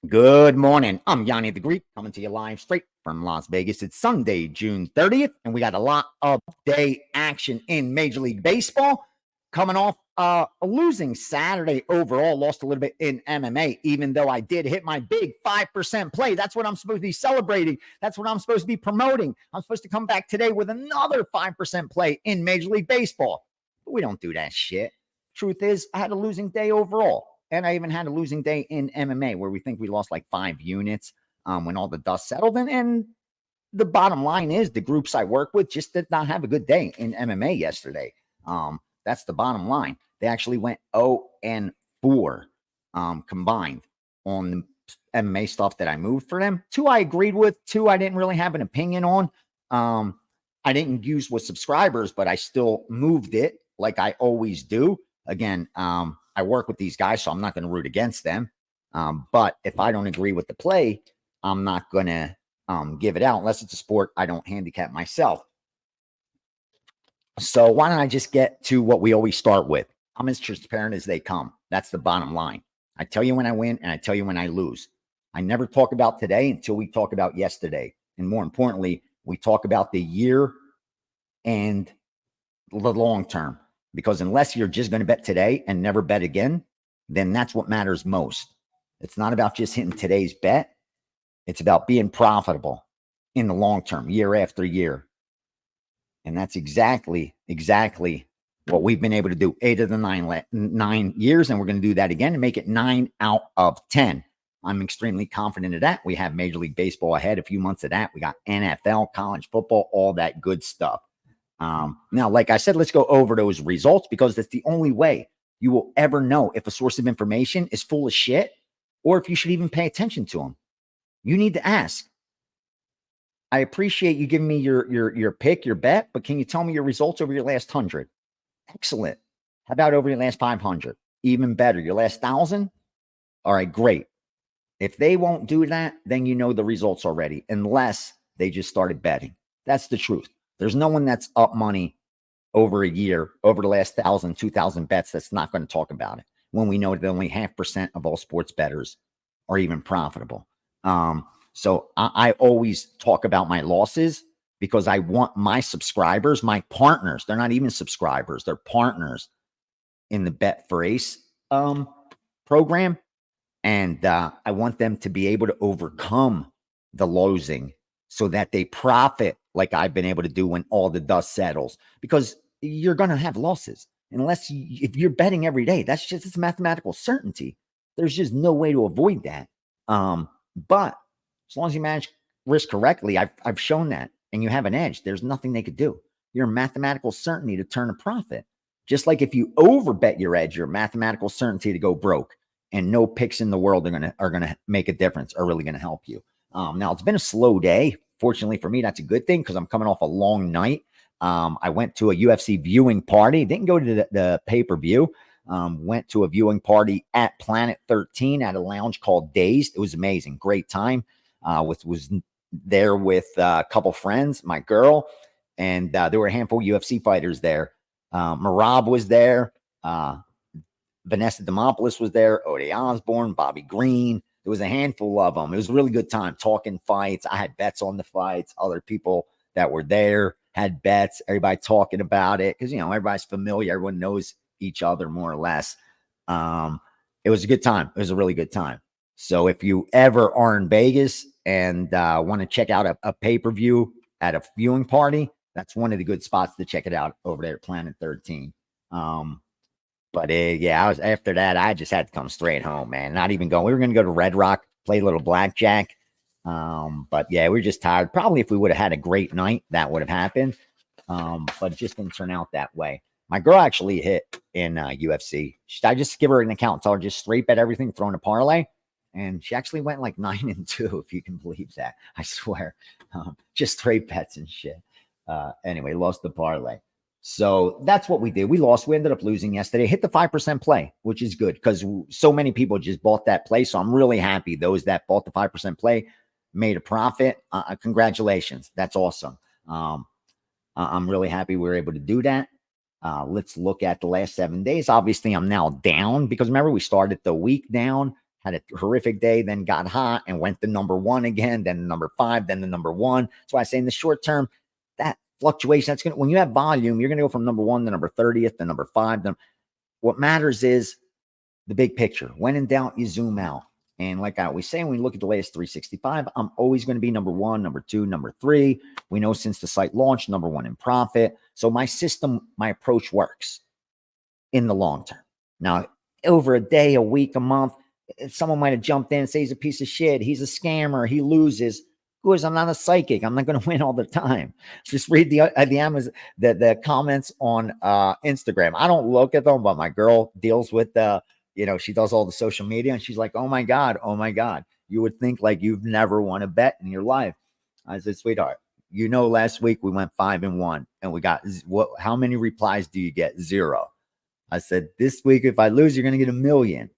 Good morning. I'm Gianni the Greek coming to you live straight from Las Vegas. It's Sunday, June 30th, and we got a lot of day action in Major League Baseball. Coming off a losing Saturday overall, lost a little bit in MMA, even though I did hit my big 5% play. That's what I'm supposed to be celebrating. That's what I'm supposed to be promoting. I'm supposed to come back today with another 5% play in Major League Baseball. But we don't do that shit. Truth is, I had a losing day overall. And I even had a losing day in MMA where we think we lost like 5 units when all the dust settled. And the bottom line is the groups I work with just did not have a good day in MMA yesterday. That's the bottom line. They actually went 0-4 combined on the MMA stuff that I moved for them. 2 I agreed with. 2 I didn't really have an opinion on. I didn't use with subscribers, but I still moved it like I always do. Again, I work with these guys, so I'm not going to root against them. But if I don't agree with the play, I'm not going to give it out unless it's a sport I don't handicap myself. So why don't I just get to what we always start with? I'm as transparent as they come. That's the bottom line. I tell you when I win and I tell you when I lose. I never talk about today until we talk about yesterday. And more importantly, we talk about the year and the long term. Because unless you're just going to bet today and never bet again, then that's what matters most. It's not about just hitting today's bet. It's about being profitable in the long term, year after year. And that's exactly what we've been able to do 8 of the 9 years. And we're going to do that again and make it 9 out of 10. I'm extremely confident of that. We have Major League Baseball ahead, a few months of that. We got NFL, college football, all that good stuff. Now, like I said, let's go over those results because that's the only way you will ever know if a source of information is full of shit or if you should even pay attention to them. You need to ask. I appreciate you giving me your pick, your bet, but can you tell me your results over your last 100? Excellent. How about over your last 500? Even better. Your last 1,000? All right, great. If they won't do that, then you know the results already, unless they just started betting. That's the truth. There's no one that's up money over a year, over the last 1,000, 2,000 bets that's not going to talk about it when we know that only 0.5% of all sports bettors are even profitable. So I always talk about my losses because I want my subscribers, my partners, they're not even subscribers, they're partners in the Bet for Ace program. And I want them to be able to overcome the losing so that they profit like I've been able to do when all the dust settles. Because you're going to have losses if you're betting every day. It's mathematical certainty. There's just no way to avoid that. But as long as you manage risk correctly, I've shown that, and you have an edge. There's nothing they could do. You're mathematical certainty to turn a profit. Just like if you overbet your edge, you're mathematical certainty to go broke. And no picks in the world are gonna make a difference, are really gonna help you. Now it's been a slow day. Fortunately for me, that's a good thing because I'm coming off a long night. I went to a UFC viewing party. Didn't go to the pay-per-view. Went to a viewing party at Planet 13 at a lounge called Dazed. It was amazing. Great time. Was there with a couple friends, my girl, and there were a handful of UFC fighters there. Marab was there. Vanessa Demopoulos was there, Ode Osborne, Bobby Green. There was a handful of them. It was a really good time talking fights. I had bets on the fights. Other people that were there had bets. Everybody talking about it because, everybody's familiar. Everyone knows each other more or less. It was a good time. It was a really good time. So if you ever are in Vegas and want to check out a pay-per-view at a viewing party, that's one of the good spots to check it out over there at Planet 13. But after that, I just had to come straight home, man. Not even going. We were going to go to Red Rock, play a little blackjack. But yeah, we were just tired. Probably if we would have had a great night, that would have happened. But it just didn't turn out that way. My girl actually hit in UFC. I just give her an account and tell her just straight bet everything, throw in a parlay. And she actually went like 9-2, if you can believe that. I swear. Just straight bets and shit. Anyway, lost the parlay. So that's what we did. We lost. We ended up losing yesterday. Hit the 5% play, which is good because so many people just bought that play. So I'm really happy. Those that bought the 5% play made a profit. Congratulations. That's awesome. I'm really happy we were able to do that. Let's look at the last 7 days. Obviously, I'm now down because remember we started the week down, had a horrific day, then got hot and went to number one again, then number 5, then the number 1. That's why I say in the short term, that fluctuation, that's going to, when you have volume, you're going to go from number 1 to number 30th to number 5. Then what matters is the big picture. When in doubt, you zoom out. And like I always say, when we look at the latest 365, I'm always going to be number 1, number 2, number 3. We know since the site launched, number 1 in profit. So my system, my approach works in the long term. Now, over a day, a week, a month, someone might have jumped in and say he's a piece of shit. He's a scammer. He loses. Because I'm not a psychic. I'm not going to win all the time. Just read the comments on Instagram. I don't look at them, but my girl deals with she does all the social media, and she's like, oh my God. You would think like you've never won a bet in your life. I said, sweetheart, last week we went 5-1 and we got how many replies do you get? 0. I said, this week, if I lose, you're going to get 1 million.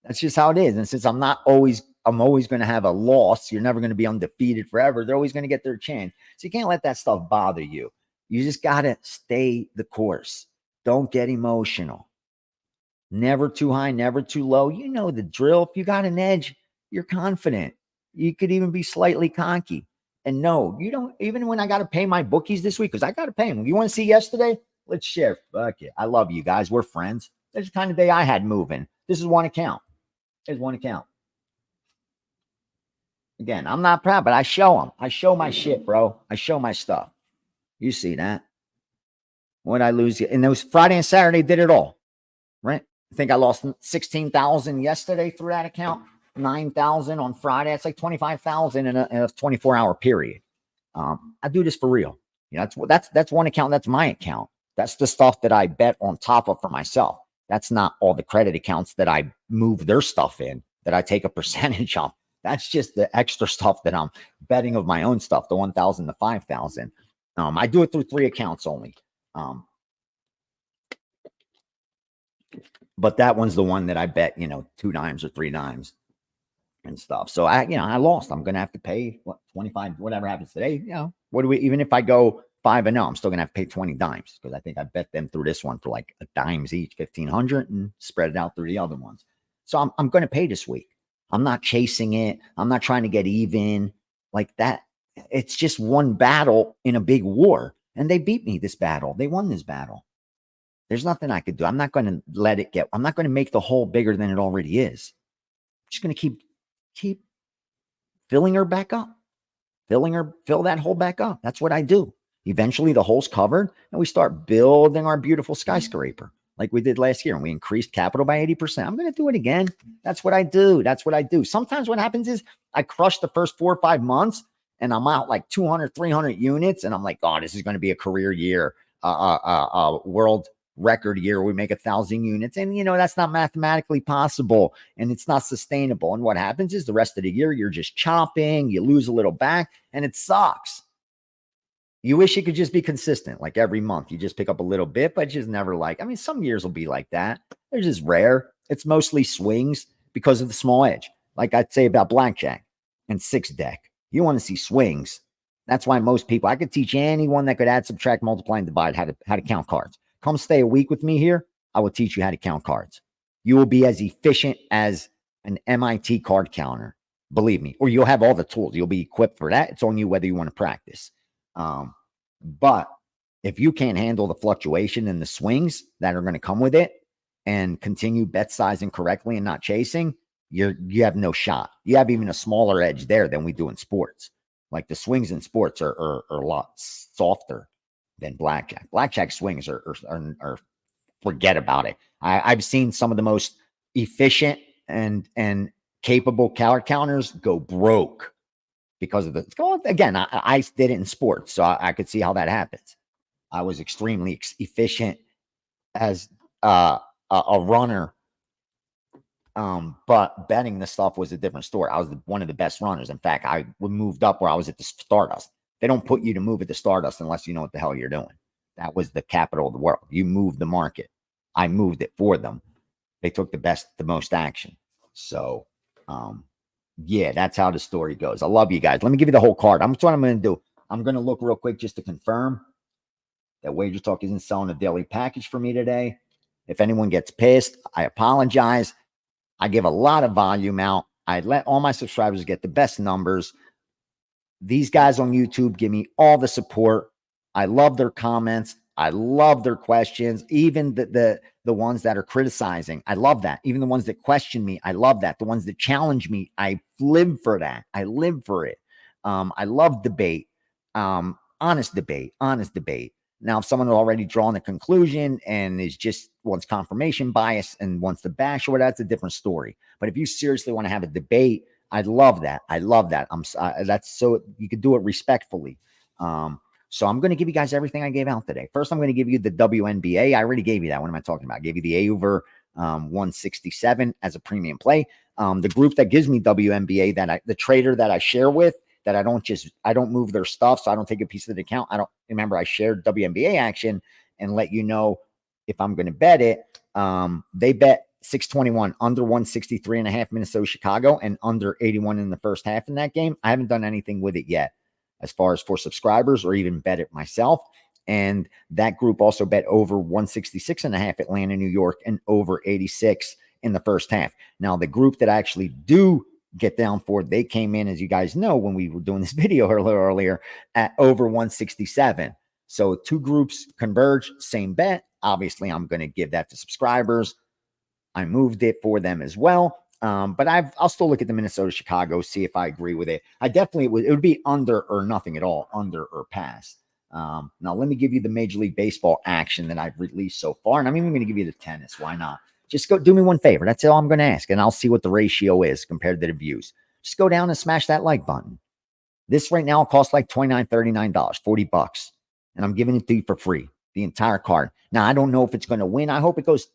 That's just how it is. And since I'm always going to have a loss. You're never going to be undefeated forever. They're always going to get their chance. So you can't let that stuff bother you. You just got to stay the course. Don't get emotional. Never too high, never too low. You know the drill. If you got an edge, you're confident. You could even be slightly cocky. And no, you don't, even when I got to pay my bookies this week, because I got to pay them. You want to see yesterday? Let's share. Fuck it. I love you guys. We're friends. That's the kind of day I had moving. This is one account. There's one account. Again, I'm not proud, but I show them. I show my shit, bro. I show my stuff. You see that? What I lose? And those Friday and Saturday did it all, right? I think I lost 16,000 yesterday through that account, 9,000 on Friday. It's like 25,000 in a 24-hour period. I do this for real. That's one account. That's my account. That's the stuff that I bet on top of for myself. That's not all the credit accounts that I move their stuff in that I take a percentage of. That's just the extra stuff that I'm betting of my own stuff, the 1,000 to 5,000. I do it through 3 accounts only. But that one's the one that I bet, 2 dimes or 3 dimes and stuff. So I lost. I'm going to have to pay 25, whatever happens today. Even if I go 5-0, I'm still going to have to pay 20 dimes because I think I bet them through this one for like a dimes each, 1,500, and spread it out through the other ones. So I'm going to pay this week. I'm not chasing it. I'm not trying to get even like that. It's just one battle in a big war. And they beat me this battle. They won this battle. There's nothing I could do. I'm not going to I'm not going to make the hole bigger than it already is. I'm just going to keep filling her back up. Fill that hole back up. That's what I do. Eventually the hole's covered and we start building our beautiful skyscraper like we did last year, and we increased capital by 80%. I'm going to do it again. That's what I do. Sometimes what happens is I crush the first 4 or 5 months and I'm out like 200, 300 units. And I'm like, oh, this is going to be a career year, world record year. We make 1,000 units. And, that's not mathematically possible and it's not sustainable. And what happens is the rest of the year, you're just chopping, you lose a little back and it sucks. You wish you could just be consistent. Like every month, you just pick up a little bit, but just never some years will be like that. They're just rare. It's mostly swings because of the small edge. Like I'd say about blackjack and 6 deck. You want to see swings. That's why most people, I could teach anyone that could add, subtract, multiply, and divide how to count cards. Come stay a week with me here. I will teach you how to count cards. You will be as efficient as an MIT card counter. Believe me, or you'll have all the tools. You'll be equipped for that. It's on you whether you want to practice. But if you can't handle the fluctuation and the swings that are going to come with it and continue bet sizing correctly and not chasing, you have no shot. You have even a smaller edge there than we do in sports. Like the swings in sports are a lot softer than blackjack. Blackjack swings are forget about it. I've seen some of the most efficient and capable card counters go broke because of again, I did it in sports, so I could see how that happens. I was extremely efficient as a runner, but betting the stuff was a different story. I was one of the best runners. In fact, I moved up where I was at the Stardust. They don't put you to move at the Stardust unless you know what the hell you're doing. That was the capital of the world. You moved the market. I moved it for them. They took the most action. So, yeah, that's how the story goes. I love you guys. Let me give you the whole card. That's what I'm going to do. I'm going to look real quick just to confirm that Wager Talk isn't selling a daily package for me today. If anyone gets pissed, I apologize. I give a lot of volume out. I let all my subscribers get the best numbers. These guys on YouTube give me all the support. I love their comments. I love their questions. Even the ones that are criticizing, I love that. Even the ones that question me, I love that. The ones that challenge me, I live for that. I live for it. I love debate. Honest debate. Honest debate. Now, if someone has already drawn a conclusion and is just wants confirmation bias and wants to bash or whatever, that's a different story. But if you seriously want to have a debate, I love that. I love that. That's so you could do it respectfully. So I'm going to give you guys everything I gave out today. First, I'm going to give you the WNBA. I already gave you that. What am I talking about? I gave you the A over 167 as a premium play. The group that gives me WNBA, the trader that I share with, that I don't move their stuff, so I don't take a piece of the account. I don't remember I shared WNBA action and let you know if I'm going to bet it. They bet 621 under 163.5 Minnesota Chicago and under 81 in the first half in that game. I haven't done anything with it yet as far as for subscribers or even bet it myself. And that group also bet over 166.5 Atlanta, New York, and over 86 in the first half. Now, the group that I actually do get down for, they came in, as you guys know, when we were doing this video earlier, at over 167. So two groups converge, same bet. Obviously, I'm going to give that to subscribers. I moved it for them as well. But I'll still look at the Minnesota Chicago, see if I agree with it. It would be under or nothing at all, under or pass. Now let me give you the Major League Baseball action that I've released so far, and I'm even going to give you the tennis. Why not? Just go do me one favor. That's all I'm going to ask, and I'll see what the ratio is compared to the views. Just go down and smash that like button. This right now costs like $29, $39, $40, and I'm giving it to you for free, the entire card. Now I don't know if it's going to win. I hope it goes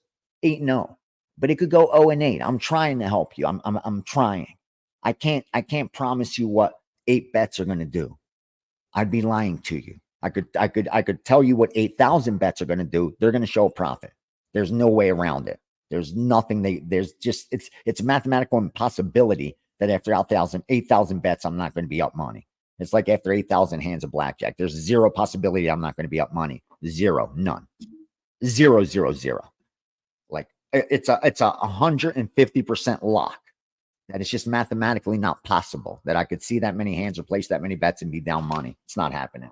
8-0. But it could go 0-8. I'm trying to help you. I'm trying. I can't promise you what 8 bets are going to do. I'd be lying to you. I could tell you what 8,000 bets are going to do. They're going to show a profit. There's no way around it. There's nothing it's a mathematical impossibility that after 8,000 bets, I'm not going to be up money. It's like after 8,000 hands of blackjack. There's zero possibility I'm not going to be up money. Zero, none. 0, 0, 0. Like, it's a 150% lock that it's just mathematically not possible that I could see that many hands or place that many bets and be down money. It's not happening.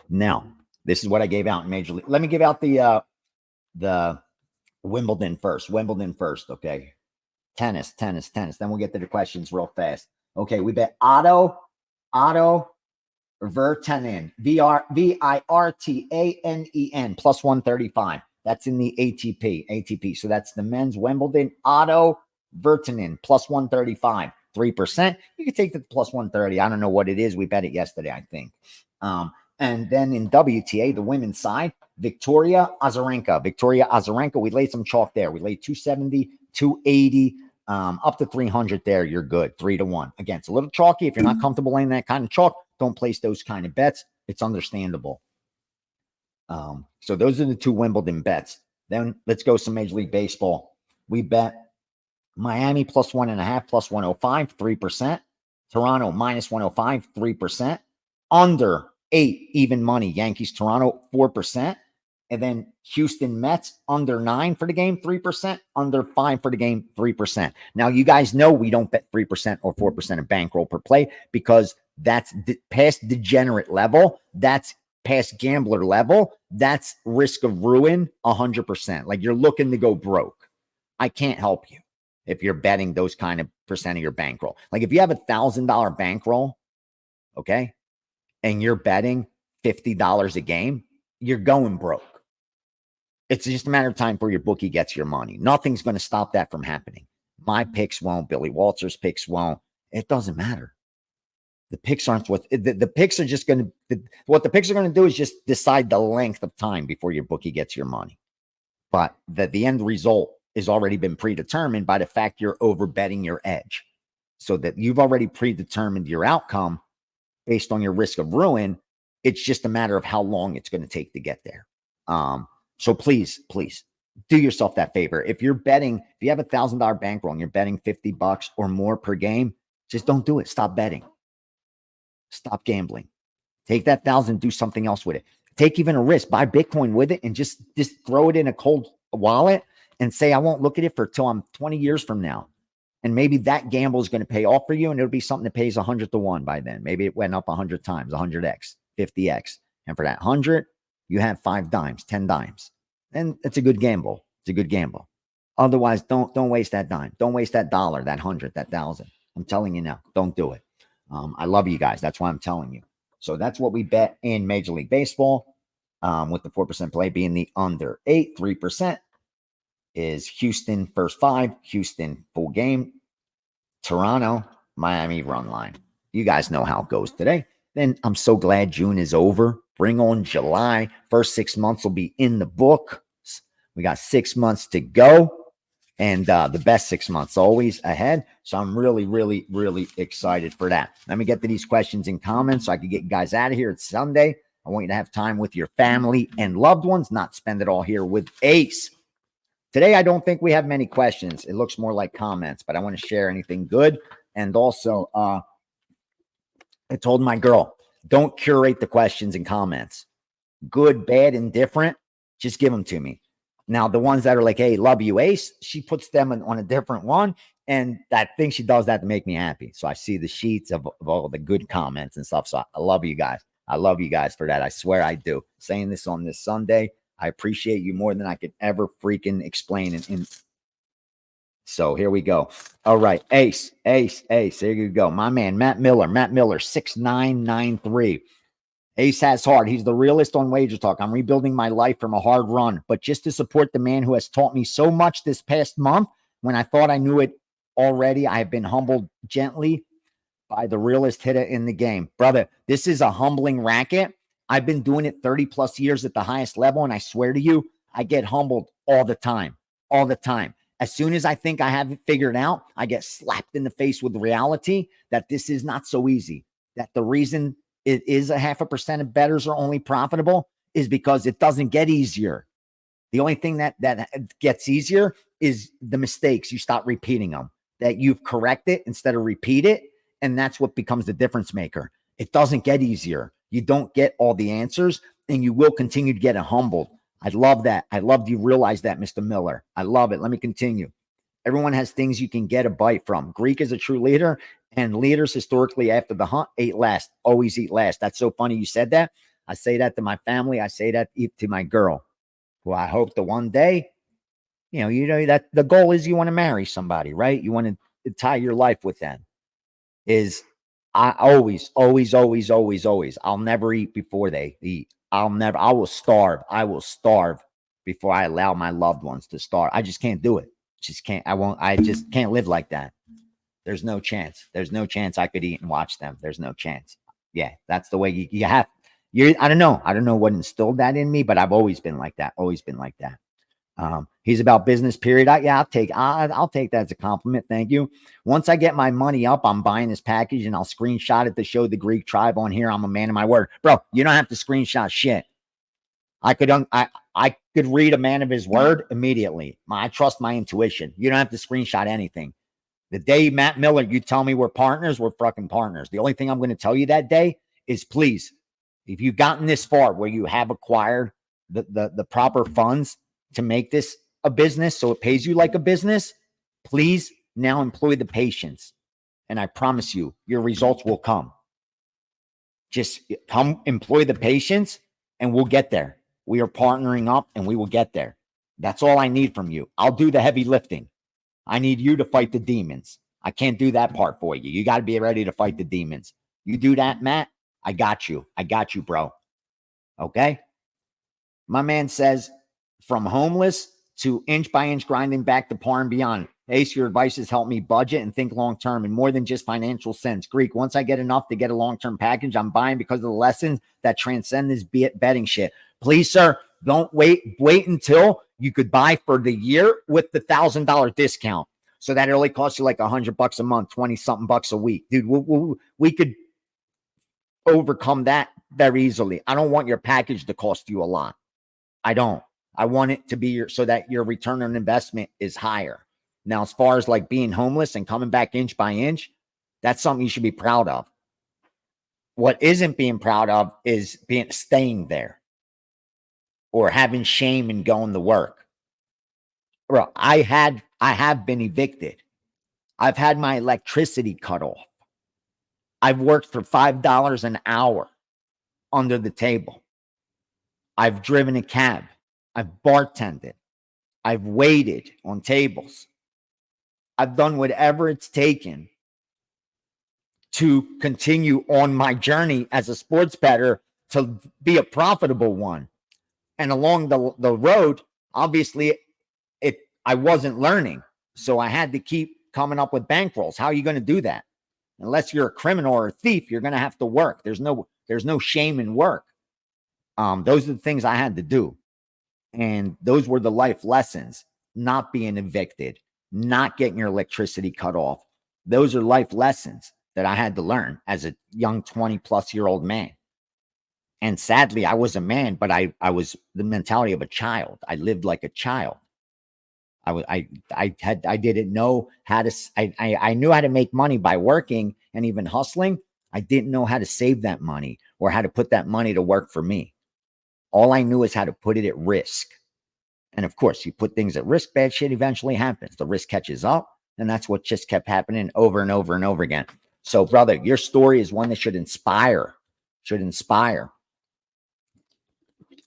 Now, this is what I gave out in Major League. Let me give out the Wimbledon first. Okay. Tennis. Then we'll get to the questions real fast. Okay, we bet Otto Virtanen, Virtanen, plus 135. That's in the ATP. So that's the men's Wimbledon. Otto Virtanen, plus 135, 3%. You can take the plus 130. I don't know what it is. We bet it yesterday, I think. And then in WTA, the women's side, Victoria Azarenka. We laid some chalk there. We laid 270, 280, up to 300 there. You're good. 3-1. Again, it's a little chalky. If you're not comfortable laying that kind of chalk, don't place those kind of bets. It's understandable. So those are the two Wimbledon bets. Then let's go some Major League Baseball. We bet Miami plus 1.5, plus 105, 3%. Toronto minus 105, 3%. Under 8 even money. Yankees, Toronto, 4%. And then Houston Mets under 9 for the game, 3%. Under 5 for the game, 3%. Now, you guys know we don't bet 3% or 4% of bankroll per play because that's past degenerate level. That's past gambler level. That's risk of ruin 100%. Like, you're looking to go broke. I can't help you if you're betting those kind of percent of your bankroll. Like, if you have $1,000 bankroll, okay, and you're betting $50 a game, you're going broke. It's just a matter of time before your bookie gets your money. Nothing's going to stop that from happening. My picks won't. Billy Walters' picks won't. It doesn't matter. The picks aren't the picks are just going to, what the picks are going to do is just decide the length of time before your bookie gets your money. But the end result has already been predetermined by the fact you're overbetting your edge. So that you've already predetermined your outcome based on your risk of ruin. It's just a matter of how long it's going to take to get there. So please do yourself that favor. If you're betting, if you have $1,000 bankroll and you're betting $50 or more per game, just don't do it. Stop betting. Stop gambling. Take that 1,000, do something else with it. Take even a risk. Buy Bitcoin with it and just throw it in a cold wallet and say, I won't look at it for till I'm 20 years from now. And maybe that gamble is going to pay off for you. And it'll be something that pays 100 to 1 by then. Maybe it went up 100 times, 100x, 50x. And for that 100, you have 5 dimes, 10 dimes. And it's a good gamble. It's a good gamble. Otherwise, don't waste that dime. Don't waste that dollar, that 100, that 1,000. I'm telling you now, don't do it. I love you guys. That's why I'm telling you. So that's what we bet in Major League Baseball, with the 4% play being the under 8. 3% is Houston first 5, Houston full game, Toronto, Miami run line. You guys know how it goes today. Then I'm so glad June is over. Bring on July. First 6 months will be in the books. We got 6 months to go. And the best 6 months always ahead. So I'm really, really, really excited for that. Let me get to these questions and comments so I can get you guys out of here. It's Sunday. I want you to have time with your family and loved ones, not spend it all here with Ace. Today, I don't think we have many questions. It looks more like comments, but I want to share anything good. And also, I told my girl, don't curate the questions and comments. Good, bad, indifferent, just give them to me. Now, the ones that are like, hey, love you, Ace, she puts them on a different one. And I think she does that to make me happy. So I see the sheets of all the good comments and stuff. So I love you guys. I love you guys for that. I swear I do. Saying this on this Sunday, I appreciate you more than I could ever freaking explain. So here we go. All right. Ace. There you go. My man, Matt Miller, 6993. Ace has hard. He's the realist on Wager Talk. I'm rebuilding my life from a hard run, but just to support the man who has taught me so much this past month, when I thought I knew it already, I have been humbled gently by the realest hitter in the game. Brother, this is a humbling racket. I've been doing it 30 plus years at the highest level, and I swear to you, I get humbled all the time. All the time. As soon as I think I have it figured out, I get slapped in the face with the reality that this is not so easy. That the reason it is a 0.5% of bettors are only profitable is because it doesn't get easier. The only thing that gets easier is the mistakes. You stop repeating them, that you've corrected instead of repeat it. And that's what becomes the difference maker. It doesn't get easier. You don't get all the answers, and you will continue to get humbled. I love that. I love you realize that, Mr. Miller. I love it. Let me continue. Everyone has things you can get a bite from. Greek is a true leader, and leaders historically after the hunt ate last, always eat last. That's so funny you said that. I say that to my family. I say that to my girl, who I hope that one day, you know that the goal is you want to marry somebody, right? You want to tie your life with them. I always, I'll never eat before they eat. I will starve. I will starve before I allow my loved ones to starve. I just can't do it. Just can't. I just can't live like that. There's no chance. There's no chance I could eat and watch them. There's no chance. Yeah, that's the way you have. I don't know. I don't know what instilled that in me, but I've always been like that. Always been like that. He's about business, period. I'll take that as a compliment. Thank you. Once I get my money up, I'm buying this package and I'll screenshot it to show the Greek tribe on here. I'm a man of my word. Bro, you don't have to screenshot shit. I could read a man of his word immediately. I trust my intuition. You don't have to screenshot anything. The day, Matt Miller, you tell me we're partners, we're fucking partners. The only thing I'm going to tell you that day is, please, if you've gotten this far where you have acquired the proper funds to make this a business so it pays you like a business, please now employ the patience. And I promise you, your results will come. Just come employ the patience and we'll get there. We are partnering up and we will get there. That's all I need from you. I'll do the heavy lifting. I need you to fight the demons. I can't do that part for you. You got to be ready to fight the demons. You do that, Matt, I got you. I got you, bro. Okay? My man says, from homeless to inch by inch grinding back to par and beyond. Ace, your advice has helped me budget and think long-term and more than just financial sense. Greek, once I get enough to get a long-term package, I'm buying because of the lessons that transcend this betting shit. Please, sir, don't wait until you could buy for the year with the $1,000 discount. So that it only costs you like $100 a month, 20 something bucks a week. Dude, we could overcome that very easily. I don't want your package to cost you a lot. I don't. I want it to be so that your return on investment is higher. Now, as far as like being homeless and coming back inch by inch, that's something you should be proud of. What isn't being proud of is staying there or having shame and going to work. bro, I have been evicted. I've had my electricity cut off. I've worked for $5 an hour under the table. I've driven a cab. I've bartended. I've waited on tables. I've done whatever it's taken to continue on my journey as a sports bettor to be a profitable one. And along the road, obviously, I wasn't learning. So I had to keep coming up with bankrolls. How are you going to do that? Unless you're a criminal or a thief, you're going to have to work. There's no shame in work. Those are the things I had to do. And those were the life lessons: not being evicted, not getting your electricity cut off. Those are life lessons that I had to learn as a young 20-plus-year-old man. And sadly, I was a man, but I was the mentality of a child. I lived like a child. I didn't know how to, I knew how to make money by working and even hustling. I didn't know how to save that money or how to put that money to work for me. All I knew is how to put it at risk. And of course, you put things at risk, bad shit eventually happens. The risk catches up. And that's what just kept happening over and over and over again. So, brother, your story is one that should inspire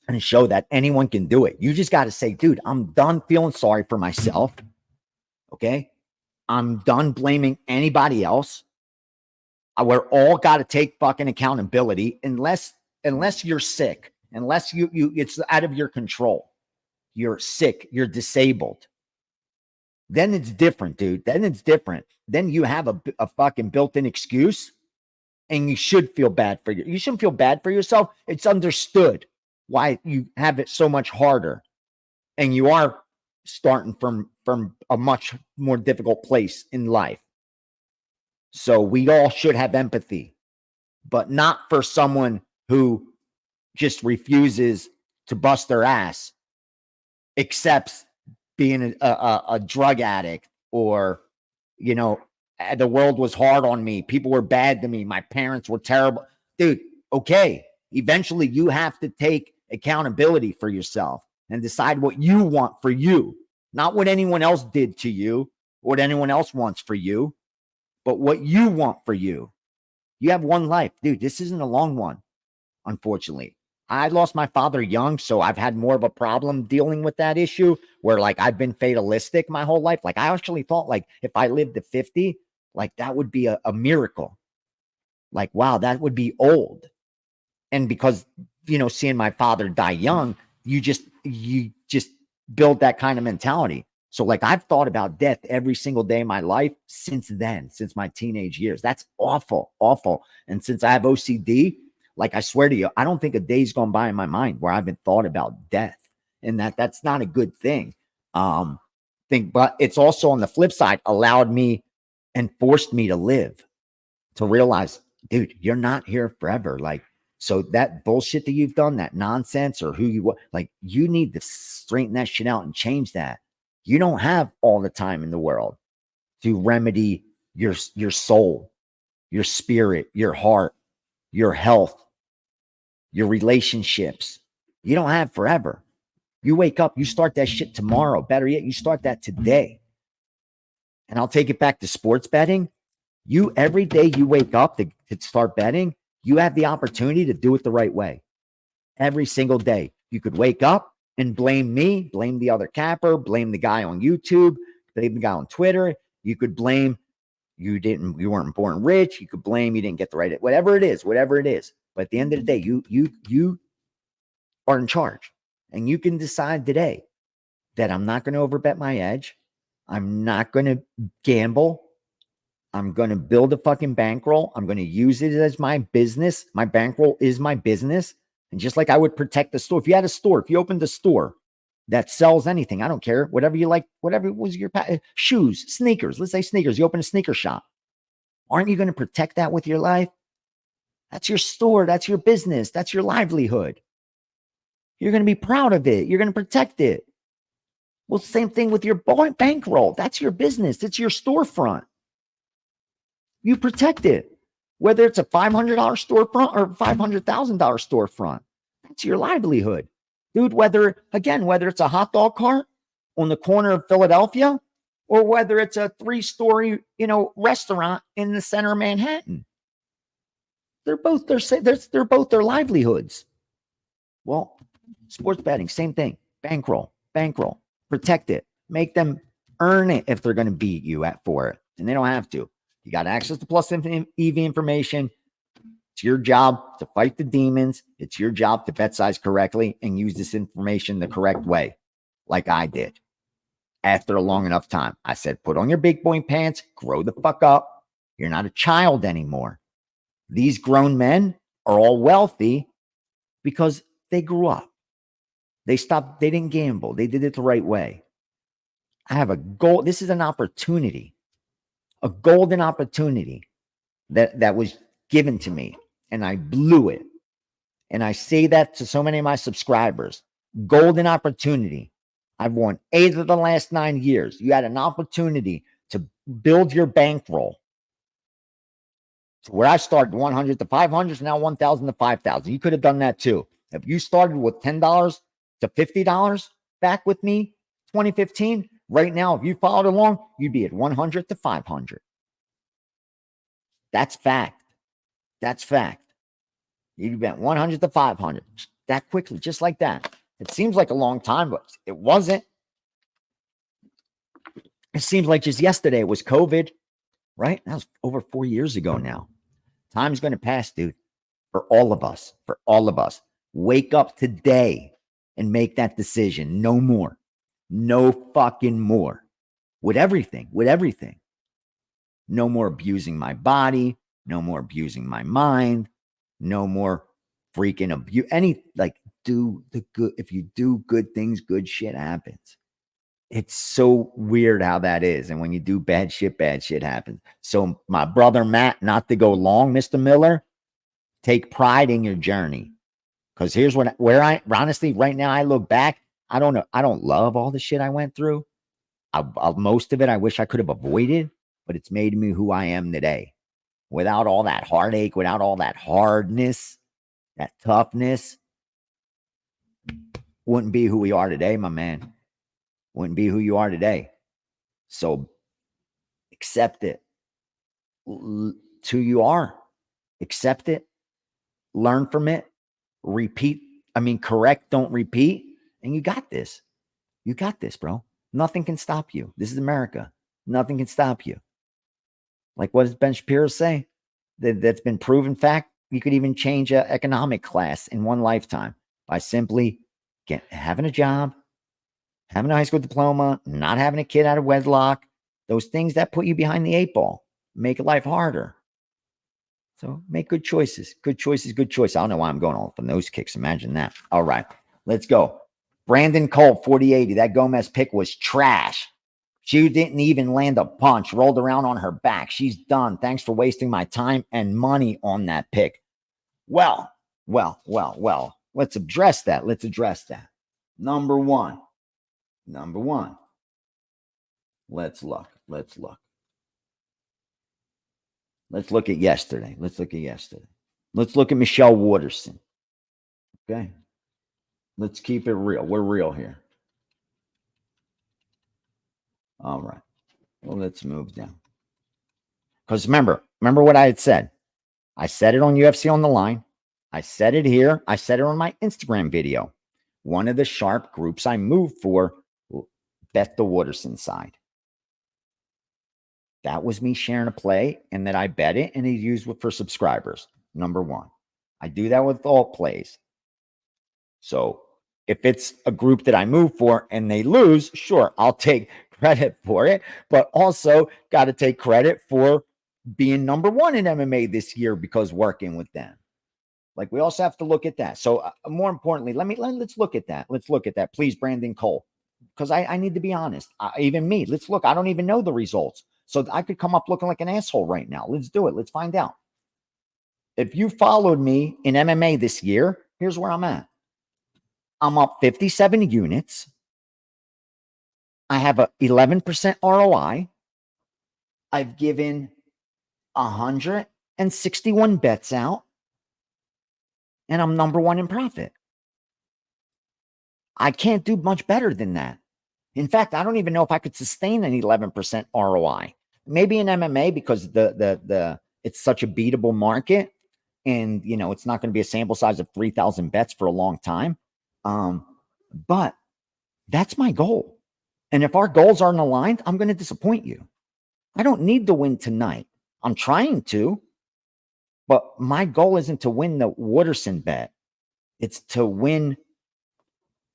and show that anyone can do it. You just got to say, dude, I'm done feeling sorry for myself. Okay. I'm done blaming anybody else. We're all got to take fucking accountability unless you're sick, unless you it's out of your control. You're sick, you're disabled. Then it's different, dude. Then it's different. Then you have a fucking built-in excuse, and you should feel bad for you. You shouldn't feel bad for yourself. It's understood why you have it so much harder, and you are starting from a much more difficult place in life. So we all should have empathy, but not for someone who just refuses to bust their ass, accepts being a drug addict, or, you know, the world was hard on me. People were bad to me. My parents were terrible. Dude, okay. Eventually you have to take accountability for yourself and decide what you want for you, not what anyone else did to you, what anyone else wants for you, but what you want for you. You have one life, dude. This isn't a long one, unfortunately. I lost my father young, so I've had more of a problem dealing with that issue where, like, I've been fatalistic my whole life. Like, I actually thought, like, if I lived to 50, like, that would be a miracle. Like, wow, that would be old. And because, you know, seeing my father die young, you just build that kind of mentality. So, like, I've thought about death every single day of my life since then, since my teenage years. That's awful, awful. And since I have OCD, like, I swear to you, I don't think a day's gone by in my mind where I haven't thought about death, and that's not a good thing. But it's also, on the flip side, allowed me and forced me to live, to realize, dude, you're not here forever. Like, so that bullshit that you've done, that nonsense, or who you are, like, you need to straighten that shit out and change that. You don't have all the time in the world to remedy your soul, your spirit, your heart, your health, your relationships. You don't have forever. You wake up, you start that shit tomorrow. Better yet, you start that today. And I'll take it back to sports betting. You, every day you wake up to start betting, you have the opportunity to do it the right way. Every single day. You could wake up and blame me, blame the other capper, blame the guy on YouTube, blame the guy on Twitter. You could blame you weren't born rich. You could blame you didn't get the right, whatever it is. But at the end of the day, you are in charge, and you can decide today that I'm not going to overbet my edge. I'm not going to gamble. I'm going to build a fucking bankroll. I'm going to use it as my business. My bankroll is my business. And just like I would protect the store, if you had a store, if you opened a store that sells anything, I don't care, whatever you like, whatever was your shoes, sneakers, let's say sneakers, you open a sneaker shop. Aren't you going to protect that with your life? That's your store. That's your business. That's your livelihood. You're going to be proud of it. You're going to protect it. Well, same thing with your bankroll. That's your business. It's your storefront. You protect it. Whether it's a $500 storefront or $500,000 storefront, that's your livelihood. Dude, whether it's a hot dog cart on the corner of Philadelphia, or whether it's a 3-story, restaurant in the center of Manhattan. They're both their livelihoods. Well, sports betting, same thing. Bankroll, protect it, make them earn it if they're going to beat you for it, and they don't have to. You got access to plus EV information. It's your job to fight the demons. It's your job to bet size correctly and use this information the correct way, like I did. After a long enough time, I said, put on your big boy pants, grow the fuck up. You're not a child anymore. These grown men are all wealthy because they grew up. They didn't gamble. They did it the right way. I have a goal. This is an opportunity, a golden opportunity that was given to me, and I blew it. And I say that to so many of my subscribers. Golden opportunity. I've won 8 of the last 9 years. You had an opportunity to build your bankroll. So where I started 100 to 500, now 1,000 to 5,000. You could have done that too. If you started with $10 to $50 back with me, 2015, right now, if you followed along, you'd be at 100 to 500. That's fact. That's fact. You went 100 to 500 that quickly, just like that. It seems like a long time, but it wasn't. It seems like just yesterday it was COVID, right? That was over 4 years ago now. Time's going to pass, dude, for all of us, Wake up today and make that decision. No more. No fucking more. With everything. No more abusing my body. No more abusing my mind. No more freaking abuse. Do the good. If you do good things, good shit happens. It's so weird how that is. And when you do bad shit happens. So my brother Matt, not to go long, Mr. Miller, take pride in your journey. Because here's where I honestly, right now, I look back. I don't know. I don't love all the shit I went through. Most of it I wish I could have avoided, but it's made me who I am today. Without all that heartache, without all that hardness, that toughness, wouldn't be who we are today, my man. Wouldn't be who you are today. So accept it. To who you are. Accept it. Learn from it. Correct, don't repeat. And you got this. You got this, bro. Nothing can stop you. This is America. Nothing can stop you. Like what does Ben Shapiro say? That's been proven fact. You could even change an economic class in one lifetime by simply having a job, having a high school diploma, not having a kid out of wedlock. Those things that put you behind the 8 ball make life harder. So make good choices. Good choices. I don't know why I'm going off on those kicks. Imagine that. All right, let's go. Brandon Cole, 4080. That Gomez pick was trash. She didn't even land a punch, rolled around on her back. She's done. Thanks for wasting my time and money on that pick. Well. Let's address that. Number one. Let's look. Let's look at yesterday. Let's look at Michelle Waterson. Okay. Let's keep it real. We're real here. All right. Well, let's move down. Because remember what I had said. I said it on UFC on the Line. I said it here. I said it on my Instagram video. One of the sharp groups I moved for bet the Waterson side. That was me sharing a play and that I bet it and he used it for subscribers. Number one. I do that with all plays. So if it's a group that I move for and they lose, sure, I'll take credit for it, but also got to take credit for being number one in MMA this year because working with them. Like we also have to look at that. So more importantly, let's look at that. Let's look at that. Please, Brandon Cole, because I need to be honest. Even me, let's look. I don't even know the results. So I could come up looking like an asshole right now. Let's do it. Let's find out. If you followed me in MMA this year, here's where I'm at. I'm up 57 units. I have a 11% ROI. I've given 161 bets out. And I'm number one in profit. I can't do much better than that. In fact, I don't even know if I could sustain an 11% ROI. Maybe in MMA because it's such a beatable market, and it's not going to be a sample size of 3,000 bets for a long time. But that's my goal. And if our goals aren't aligned, I'm going to disappoint you. I don't need to win tonight. I'm trying to, but my goal isn't to win the Wooderson bet. It's to win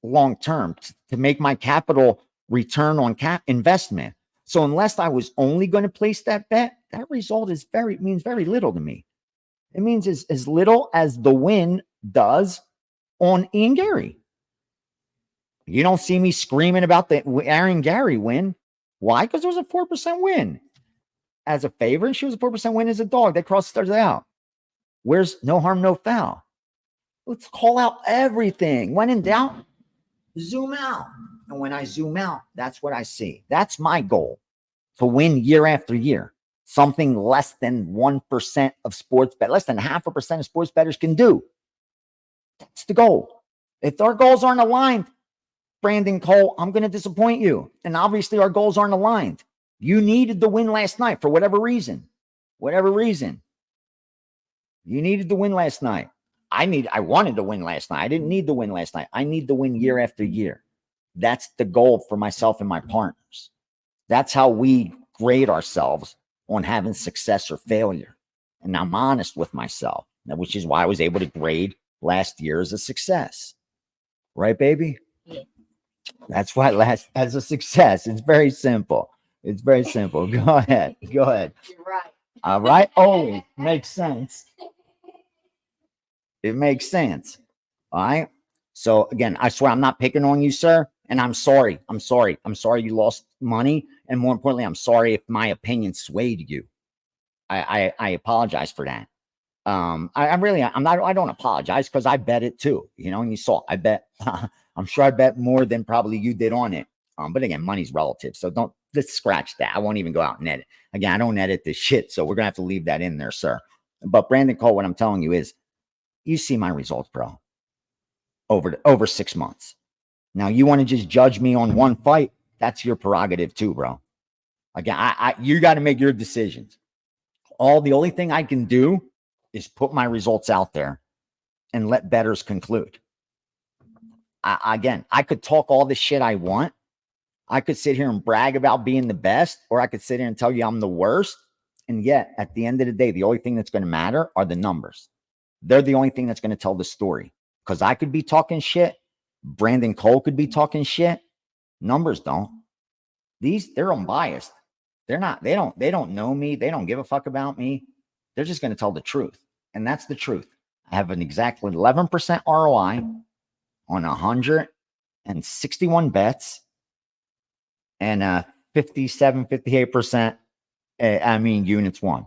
long term, to make my capital return on investment. So unless I was only going to place that bet, that result means very little to me. It means as little as the win does on Ian Gary. You don't see me screaming about the Aaron Gary win. Why? Because it was a 4% win. As a favorite, she was a 4% win as a dog. They crossed stars out. Where's no harm, no foul? Let's call out everything. When in doubt, zoom out. And when I zoom out, that's what I see. That's my goal, to win year after year. Something less than 1% of sports bet, less than 0.5% of sports bettors can do. That's the goal. If our goals aren't aligned, Brandon Cole, I'm going to disappoint you. And obviously our goals aren't aligned. You needed the win last night for whatever reason. Whatever reason. You needed the win last night. I wanted to win last night. I didn't need the win last night. I need to win year after year. That's the goal for myself and my partners. That's how we grade ourselves on having success or failure. And I'm honest with myself, which is why I was able to grade last year as a success. Right, baby? Yeah. That's why last as a success. It's very simple. It's very simple. Go ahead. Go ahead. You're right. All right. Oh, makes sense. It makes sense. All right. So again, I swear I'm not picking on you, sir. And I'm sorry. I'm sorry. I'm sorry you lost money. And more importantly, I'm sorry if my opinion swayed you. I apologize for that. I don't apologize because I bet it too. And you saw, I bet, I'm sure I bet more than probably you did on it. But again, money's relative. So let's scratch that. I won't even go out and edit. Again, I don't edit this shit. So we're going to have to leave that in there, sir. But Brandon Cole, what I'm telling you is, you see my results, bro, over 6 months. Now, you want to just judge me on one fight? That's your prerogative too, bro. Again, you got to make your decisions. The only thing I can do is put my results out there and let bettors conclude. I could talk all the shit I want. I could sit here and brag about being the best, or I could sit here and tell you I'm the worst. And yet, at the end of the day, the only thing that's going to matter are the numbers. They're the only thing that's going to tell the story. Because I could be talking shit. Brandon Cole could be talking shit. Numbers don't. They're unbiased. They don't know me. They don't give a fuck about me. They're just going to tell the truth. And that's the truth. I have an exact 11% ROI on 161 bets and 58%, units won.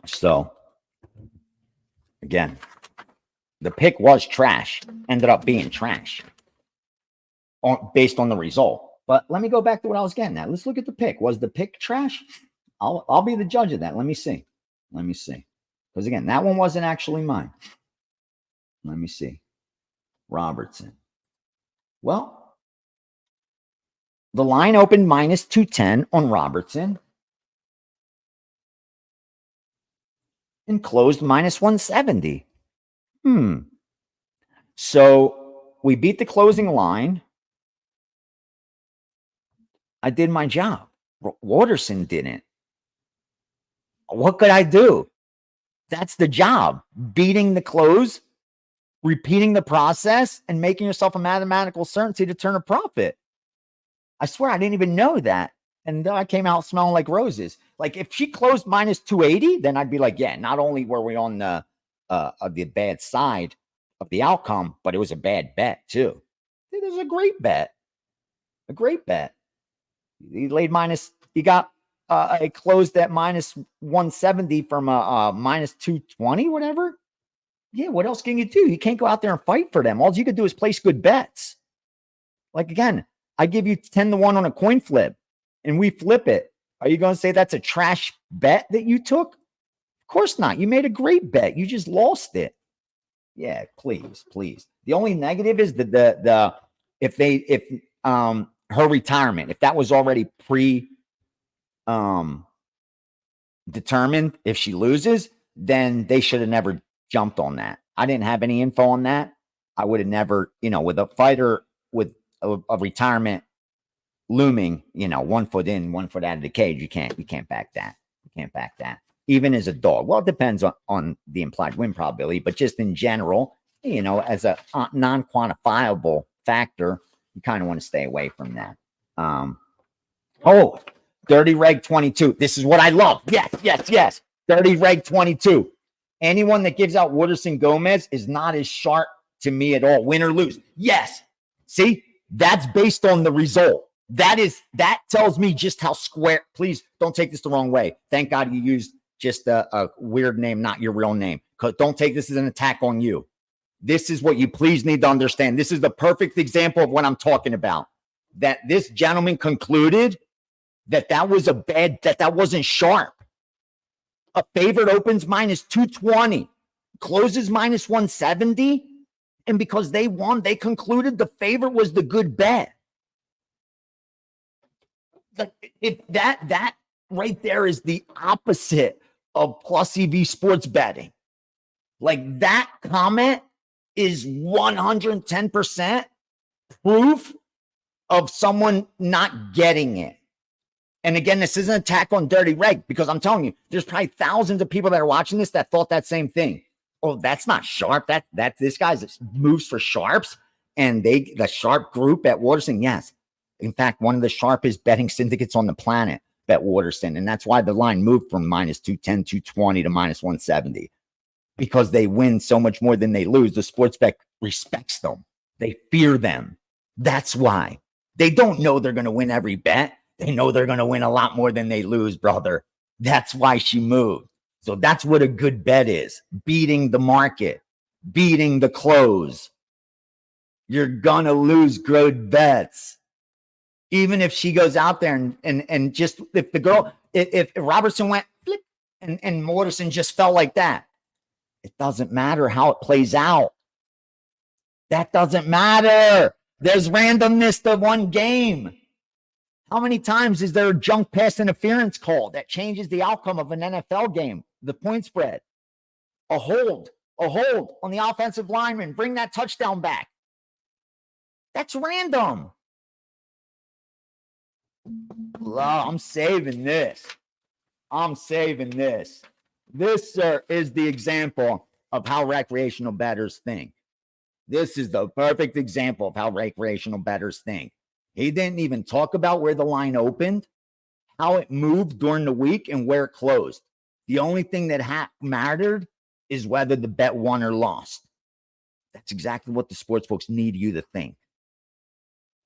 So, again, the pick was trash, ended up being trash based on the result. But let me go back to what I was getting at. Let's look at the pick. Was the pick trash? I'll be the judge of that. Let me see. Because again, that one wasn't actually mine. Let me see. Robertson. Well, the line opened minus 210 on Robertson and closed minus 170. So we beat the closing line. I did my job. Waterson didn't. What could I do? That's the job. Beating the close, repeating the process, and making yourself a mathematical certainty to turn a profit. I swear I didn't even know that. And I came out smelling like roses. Like if she closed minus 280, then I'd be like, yeah, not only were we on the bad side of the outcome, but it was a bad bet too. It was a great bet. A great bet. He laid it closed at minus 170 from minus 220, whatever. Yeah, what else can you do? You can't go out there and fight for them. All you could do is place good bets. Like, again, I give you 10-1 on a coin flip and we flip it. Are you going to say that's a trash bet that you took? Of course not. You made a great bet. You just lost it. Yeah, please, please. The only negative is the if her retirement, if that was already um determined, if she loses, then they should have never jumped on that. I didn't have any info on that. I would have never, with a fighter with a retirement looming, 1 foot in, 1 foot out of the cage, you can't back that. You can't back that. Even as a dog. Well, it depends on the implied win probability, but just in general, as a non-quantifiable factor, you kind of want to stay away from that. Dirty Reg 22. This is what I love. Yes. Dirty Reg 22. Anyone that gives out Wooderson Gomez is not as sharp to me at all. Win or lose. Yes. See, that's based on the result. That tells me just how square. Please don't take this the wrong way. Thank God you used just a weird name, not your real name. Because don't take this as an attack on you. This is what you please need to understand. This is the perfect example of what I'm talking about. That this gentleman concluded that was that wasn't sharp. A favorite opens minus 220, closes minus 170. And because they won, they concluded the favorite was the good bet. If that right there is the opposite of plus EV sports betting. Like that comment is 110% proof of someone not getting it. And again, this isn't an attack on Dirty Reg, because I'm telling you, there's probably thousands of people that are watching this that thought that same thing. Oh, that's not sharp. That this guy's moves for sharps, and the sharp group at Waterson, yes. In fact, one of the sharpest betting syndicates on the planet bet Waterson, and that's why the line moved from minus 210, 220 to minus 170, because they win so much more than they lose. The sports bet respects them. They fear them. That's why. They don't know they're going to win every bet. They know they're going to win a lot more than they lose, brother. That's why she moved. So that's what a good bet is. Beating the market, beating the close. You're going to lose good bets. Even if she goes out there and just, if the girl, if Robertson went flip and Morrison just fell like that, it doesn't matter how it plays out. That doesn't matter. There's randomness to one game. How many times is there a junk pass interference call that changes the outcome of an NFL game? The point spread, a hold on the offensive lineman, bring that touchdown back. That's random. I'm saving this. This, sir, is the example of how recreational bettors think. This is the perfect example of how recreational bettors think. He didn't even talk about where the line opened, how it moved during the week, and where it closed. The only thing that mattered is whether the bet won or lost. That's exactly what the sports folks need you to think,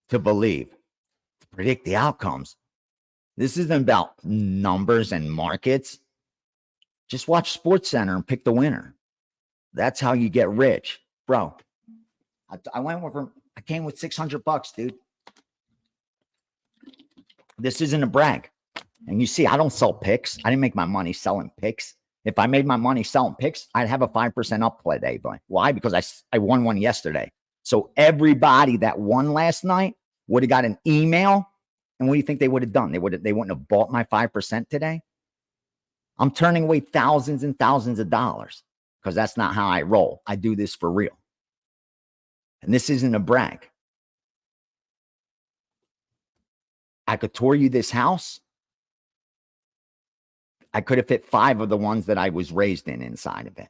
to believe, to predict the outcomes. This isn't about numbers and markets. Just watch SportsCenter and pick the winner. That's how you get rich. Bro, I went with him. I came with $600, dude. This isn't a brag. And you see, I don't sell picks. I didn't make my money selling picks. If I made my money selling picks, I'd have a 5% up play day. Why? Because I won one yesterday. So everybody that won last night would have got an email. And what do you think they would have done? They wouldn't have bought my 5% today. I'm turning away thousands and thousands of dollars because that's not how I roll. I do this for real. And this isn't a brag. I could tour you this house. I could have fit 5 of the ones that I was raised in inside of it.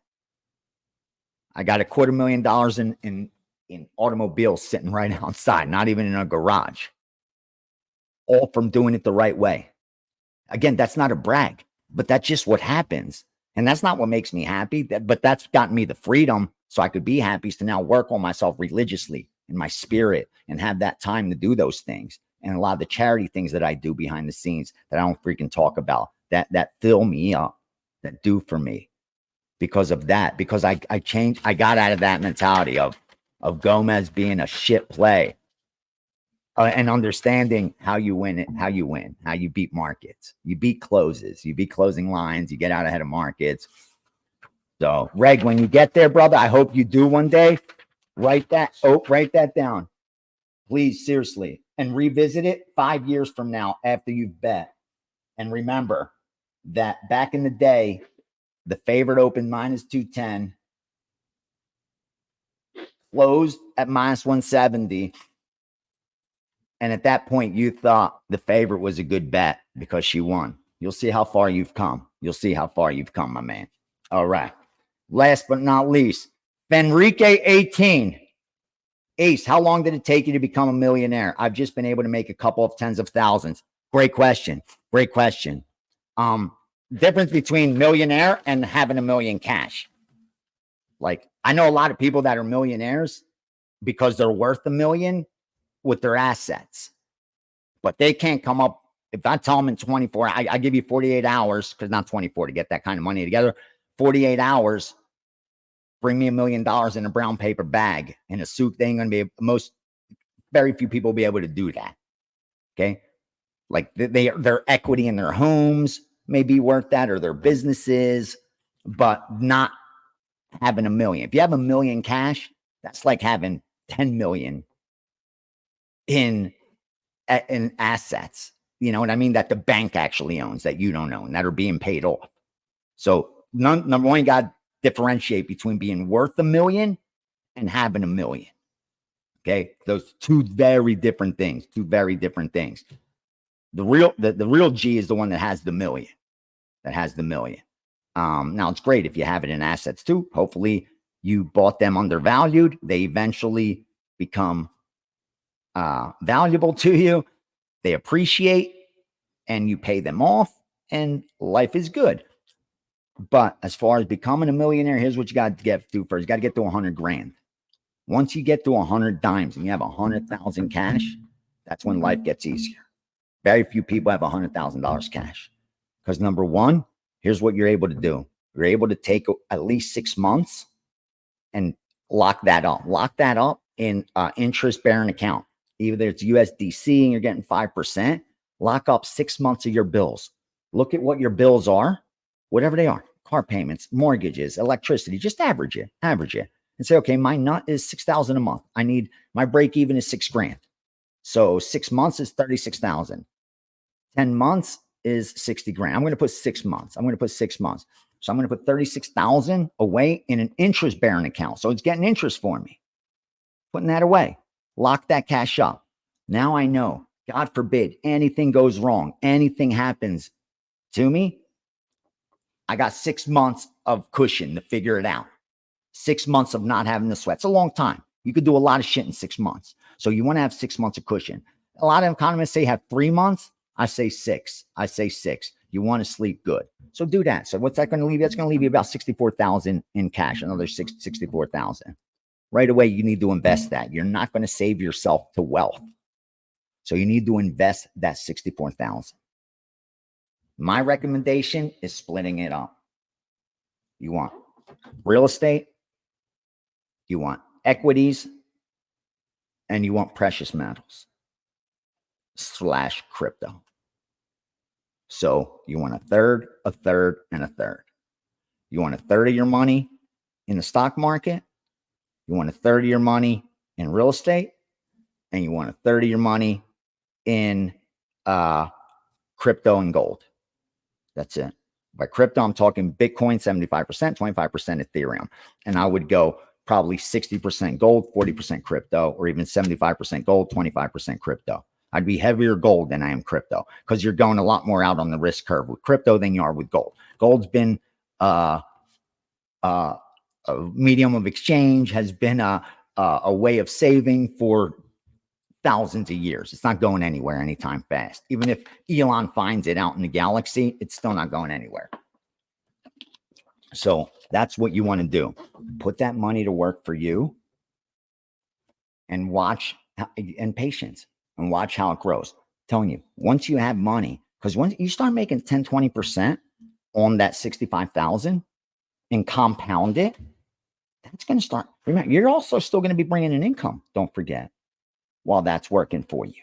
I got $250,000 in automobiles sitting right outside, not even in a garage. All from doing it the right way. Again, that's not a brag, but that's just what happens. And that's not what makes me happy, but that's gotten me the freedom so I could be happy to now work on myself religiously in my spirit and have that time to do those things. And a lot of the charity things that I do behind the scenes that I don't freaking talk about, that fill me up, that do for me because of that, because I changed, I got out of that mentality of Gomez being a shit play and understanding how you win, how you beat markets, you beat closes, you beat closing lines, you get out ahead of markets. So, Reg, when you get there, brother, I hope you do one day. Write that down. Please, seriously. And revisit it 5 years from now after you've bet. And remember that back in the day, the favorite opened minus 210, closed at minus 170. And at that point, you thought the favorite was a good bet because she won. You'll see how far you've come. You'll see how far you've come, my man. All right. Last but not least, Fenrique 18. Ace, how long did it take you to become a millionaire? I've just been able to make a couple of tens of thousands. Great question. Great question. Difference between millionaire and having a million cash. Like, I know a lot of people that are millionaires because they're worth a million with their assets, but they can't come up. If I tell them in 24, I give you 48 hours, because not 24 to get that kind of money together, 48 hours, bring me $1 million in a brown paper bag in a suit. They ain't going to be very few people will be able to do that. Okay. Like their equity in their homes may be worth that, or their businesses, but not having a million. If you have $1 million cash, that's like having 10 million in assets. You know what I mean? That the bank actually owns that you don't own, that are being paid off. So number one, you got to differentiate between being worth $1 million and having $1 million. Okay. Those two very different things, The real G is the one that has the million, Now it's great if you have it in assets too. Hopefully you bought them undervalued. They eventually become valuable to you. They appreciate and you pay them off and life is good. But as far as becoming a millionaire, here's what you got to get to first. You got to get to 100 grand. Once you get to 100 dimes and you have 100,000 cash, that's when life gets easier. Very few people have $100,000 cash because number one, here's what you're able to do. You're able to take at least 6 months and lock that up. Lock that up in interest-bearing account. Either it's USDC and you're getting 5%. Lock up 6 months of your bills. Look at what your bills are, whatever they are, car payments, mortgages, electricity. Just average it, and say, okay, my nut is $6,000 a month. I need my break even is $6,000. So 6 months is 36,000. 10 months is 60 grand. I'm going to put 6 months. So I'm going to put 36,000 away in an interest bearing account. So it's getting interest for me. Putting that away. Lock that cash up. Now I know, God forbid, anything goes wrong, anything happens to me, I got 6 months of cushion to figure it out. 6 months of not having the sweat. It's a long time. You could do a lot of shit in 6 months. So you want to have 6 months of cushion. A lot of economists say have 3 months. I say 6. You want to sleep good. So do that. So what's that going to leave you? That's going to leave you about 64,000 in cash, another 64,000. Right away, you need to invest that. You're not going to save yourself to wealth. So you need to invest that 64,000. My recommendation is splitting it up. You want real estate, you want equities, and you want precious metals / crypto. So you want a third, and a third. You want a third of your money in the stock market. You want a third of your money in real estate, and you want a third of your money in crypto and gold. That's it. By crypto, I'm talking Bitcoin, 75%, 25% Ethereum. And I would go probably 60% gold, 40% crypto, or even 75% gold, 25% crypto. I'd be heavier gold than I am crypto because you're going a lot more out on the risk curve with crypto than you are with gold. Gold's been a medium of exchange, has been a way of saving for thousands of years. It's not going anywhere anytime fast. Even if Elon finds it out in the galaxy, it's still not going anywhere. So that's what you want to do. Put that money to work for you and watch, and patience, and watch how it grows. I'm telling you, once you have money, because once you start making 10, 20% on that 65,000 and compound it, that's going to start. Remember, you're also still going to be bringing in income. Don't forget, while that's working for you.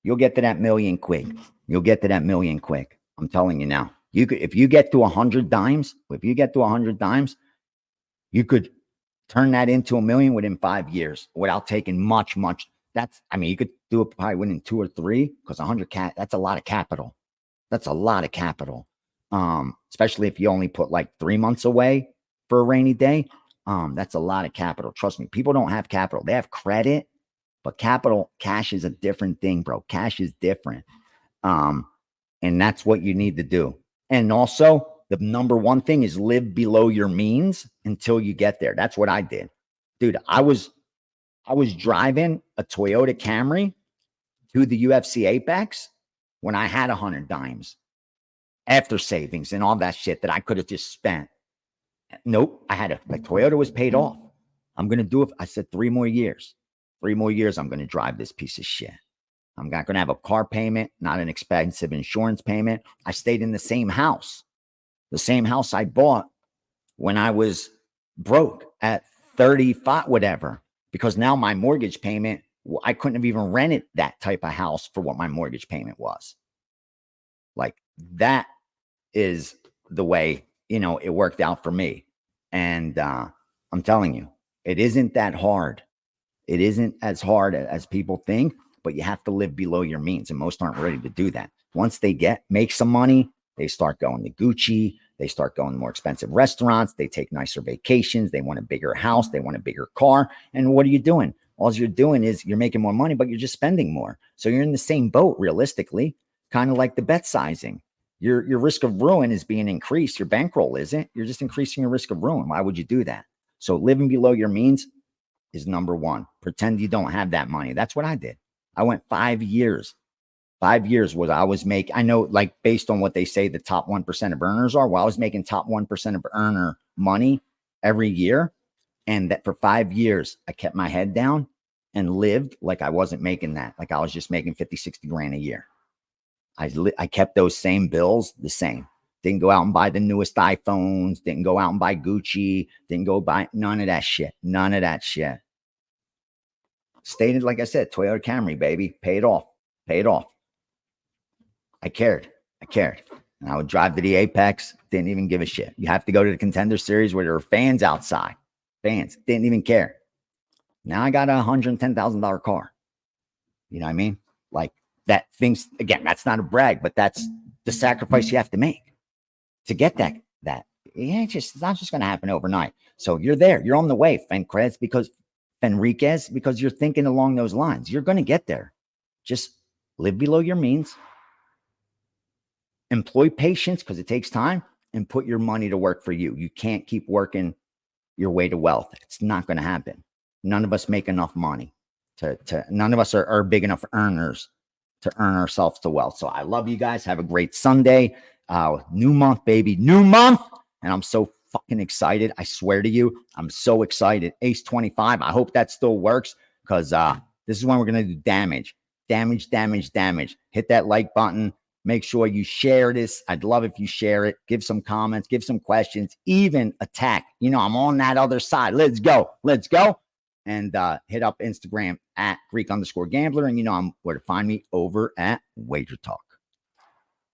You'll get to that million quick. I'm telling you now. You could, if you get to 100 dimes, you could turn that into $1 million within 5 years without taking much. That's, I mean, you could do it probably within 2 or 3, because 100 that's a lot of capital. That's a lot of capital. Especially if you only put like 3 months away for a rainy day. That's a lot of capital. Trust me, people don't have capital. They have credit, but capital, cash is a different thing, bro. Cash is different. And that's what you need to do. And also, the number one thing is live below your means until you get there. That's what I did. Dude, I was driving a Toyota Camry to the UFC Apex when I had 100 dimes after savings and all that shit that I could have just spent. Nope. My Toyota was paid off. I'm going to do it. I said 3 more years. 3 more years, I'm going to drive this piece of shit. I'm not going to have a car payment, not an expensive insurance payment. I stayed in the same house I bought when I was broke at 35, whatever, because now my mortgage payment, I couldn't have even rented that type of house for what my mortgage payment was. Like, that is the way, it worked out for me. And I'm telling you, it isn't that hard. It isn't as hard as people think, but you have to live below your means. And most aren't ready to do that. Once they make some money, they start going to Gucci. They start going to more expensive restaurants. They take nicer vacations. They want a bigger house. They want a bigger car. And what are you doing? All you're doing is you're making more money, but you're just spending more. So you're in the same boat, realistically, kind of like the bet sizing. Your risk of ruin is being increased. Your bankroll isn't. You're just increasing your risk of ruin. Why would you do that? So living below your means is number one. Pretend you don't have that money. That's what I did. I went 5 years. 5 years was I was making, I know, like, based on what they say the top 1% of earners are, well, I was making top 1% of earner money every year. And that for 5 years, I kept my head down and lived like I wasn't making that. Like I was just making 50, 60 grand a year. I kept those same bills the same. Didn't go out and buy the newest iPhones. Didn't go out and buy Gucci. Didn't go buy none of that shit. None of that shit. Stayed, like I said, Toyota Camry, baby. Paid off. I cared. And I would drive to the Apex. Didn't even give a shit. You have to go to the Contender Series where there were fans outside. Fans. Didn't even care. Now I got a $110,000 car. You know what I mean? Like, that things, again, that's not a brag, but that's the sacrifice you have to make to get that. It's not just going to happen overnight. So you're there. You're on the way, Fenriquez, because you're thinking along those lines. You're going to get there. Just live below your means. Employ patience, because it takes time, and put your money to work for you. You can't keep working your way to wealth. It's not going to happen. None of us make enough money none of us are big enough earners to earn ourselves to wealth. So I love you guys. Have a great Sunday. New month, baby. New month. And I'm so fucking excited. I swear to you, I'm so excited. Ace 25. I hope that still works, because this is when we're going to do damage. Hit that like button. Make sure you share this. I'd love if you share it. Give some comments, give some questions, even attack. I'm on that other side. Let's go. And hit up Instagram at Greek_gambler. And I'm where to find me over at Wager Talk.